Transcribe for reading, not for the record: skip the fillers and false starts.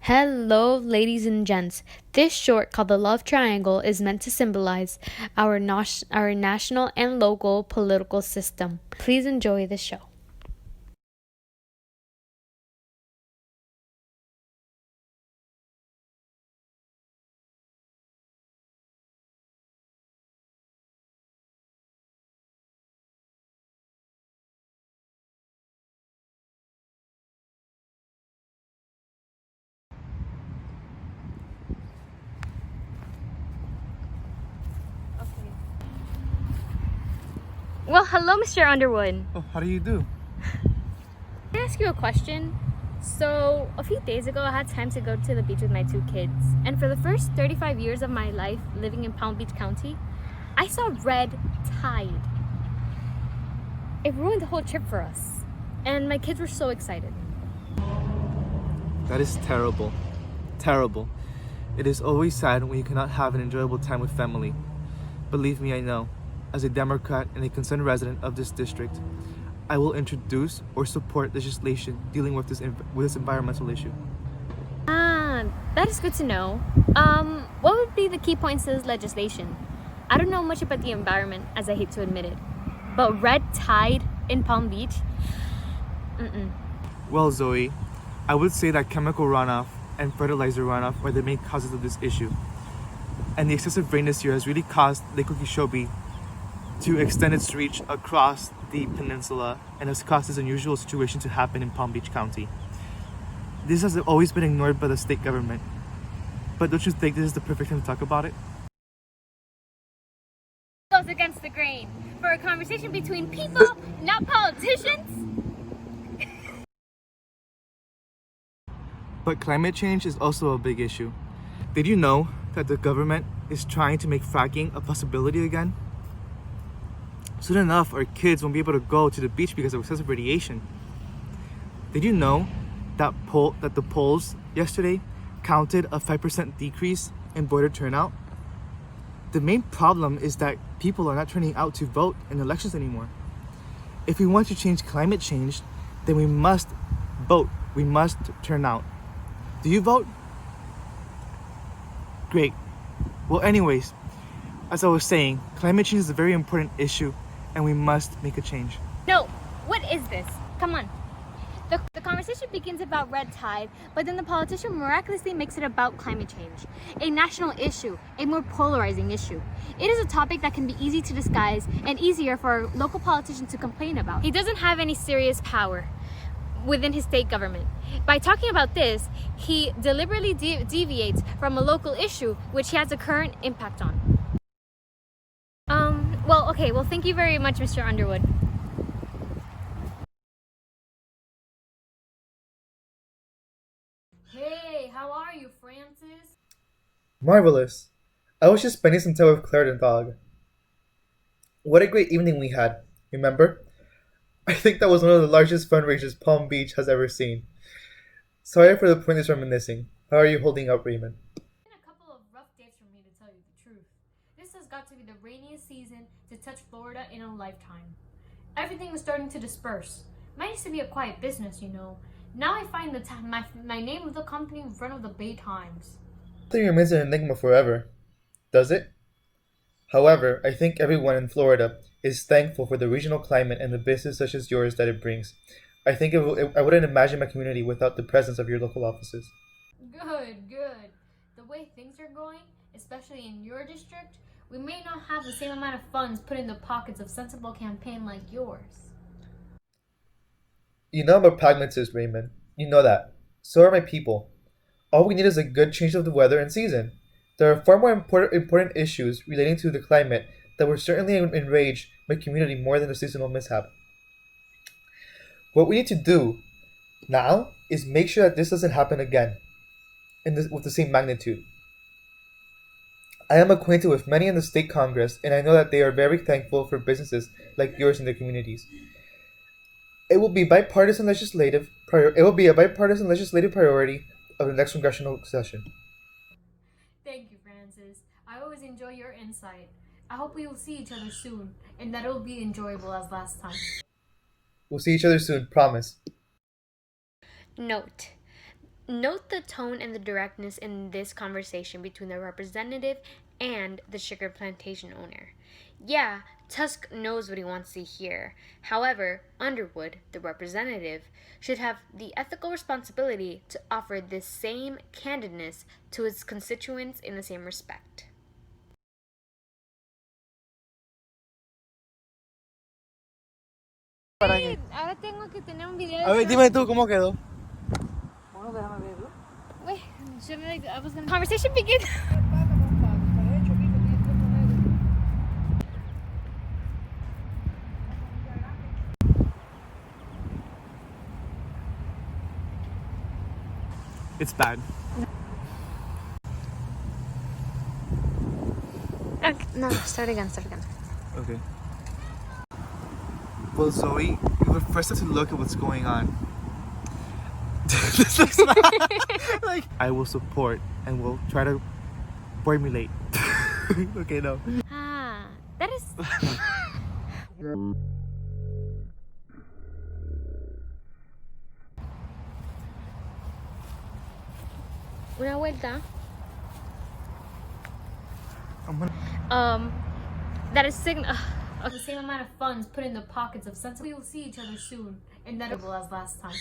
Hello, ladies and gents. This short called the Love Triangle is meant to symbolize our national and local political system. Please enjoy the show. Well, hello, Mr. Underwood. Oh, how do you do? Can I ask you a question? So, a few days ago, I had time to go to the beach with my two kids. And for the first 35 years of my life living in Palm Beach County, I saw red tide. It ruined the whole trip for us. And my kids were so excited. That is terrible. Terrible. It is always sad when you cannot have an enjoyable time with family. Believe me, I know. As a Democrat and a concerned resident of this district, I will introduce or support legislation dealing with this environmental issue. That is good to know. What would be the key points to this legislation? I don't know much about the environment, as I hate to admit it. But red tide in Palm Beach? Well, Zoe, I would say that chemical runoff and fertilizer runoff are the main causes of this issue. And the excessive rain this year has really caused Lake Okeechobee to extend its reach across the peninsula and has caused this unusual situation to happen in Palm Beach County. This has always been ignored by the state government. But don't you think this is the perfect time to talk about it? Goes against the grain for a conversation between people, not politicians. But climate change is also a big issue. Did you know that the government is trying to make fracking a possibility again? Soon enough, our kids won't be able to go to the beach because of excessive radiation. Did you know that the polls yesterday counted a 5% decrease in voter turnout? The main problem is that people are not turning out to vote in elections anymore. If we want to change climate change, then we must vote. We must turn out. Do you vote? Great. Well, anyways, as I was saying, climate change is a very important issue and we must make a change. No, what is this? Come on. The conversation begins about red tide, but then the politician miraculously makes it about climate change. A national issue, a more polarizing issue. It is a topic that can be easy to disguise and easier for a local politician to complain about. He doesn't have any serious power within his state government. By talking about this, he deliberately deviates from a local issue which he has a current impact on. Well, thank you very much, Mr. Underwood. Hey, how are you, Francis? Marvelous. I was just spending some time with Claire and Dog. What a great evening we had, remember? I think that was one of the largest fundraisers Palm Beach has ever seen. Sorry for the pointless reminiscing. How are you holding up, Raymond? It's been a couple of rough days for me, to tell you the truth. This has got to be the rainiest season to touch Florida in a lifetime. Everything is starting to disperse. Mine used to be a quiet business, you know. Now I find my name of the company in front of the Bay Times. Nothing remains an enigma forever, does it? However, I think everyone in Florida is thankful for the regional climate and the business such as yours that it brings. I think I wouldn't imagine my community without the presence of your local offices. Good. The way things are going, especially in your district, we may not have the same amount of funds put in the pockets of sensible campaign like yours. You know I'm a pragmatist, Raymond. You know that. So are my people. All we need is a good change of the weather and season. There are far more important issues relating to the climate that will certainly enrage my community more than a seasonal mishap. What we need to do now is make sure that this doesn't happen again with the same magnitude. I am acquainted with many in the state Congress, and I know that they are very thankful for businesses like yours in their communities. It will be a bipartisan legislative priority of the next congressional session. Thank you, Francis. I always enjoy your insight. I hope we will see each other soon, and that it will be enjoyable as last time. We'll see each other soon, promise. Note: Note the tone and the directness in this conversation between the representative and the sugar plantation owner. Yeah, Tusk knows what he wants to hear. However, Underwood, the representative, should have the ethical responsibility to offer this same candidness to his constituents in the same respect. Ahora tengo que tener un video. A ver, dime tú, ¿cómo quedó? Wait, I was gonna. Conversation begin. It's bad. Okay, no, start again. Okay. Well, Zoe, you would first have to look at what's going on. This looks bad. Like, I will support and will try to formulate. Okay, no. Ah, that is. Una vuelta. I'm gonna... That is signal. The same amount of funds put in the pockets of sensible. We will see each other soon, and that as last time.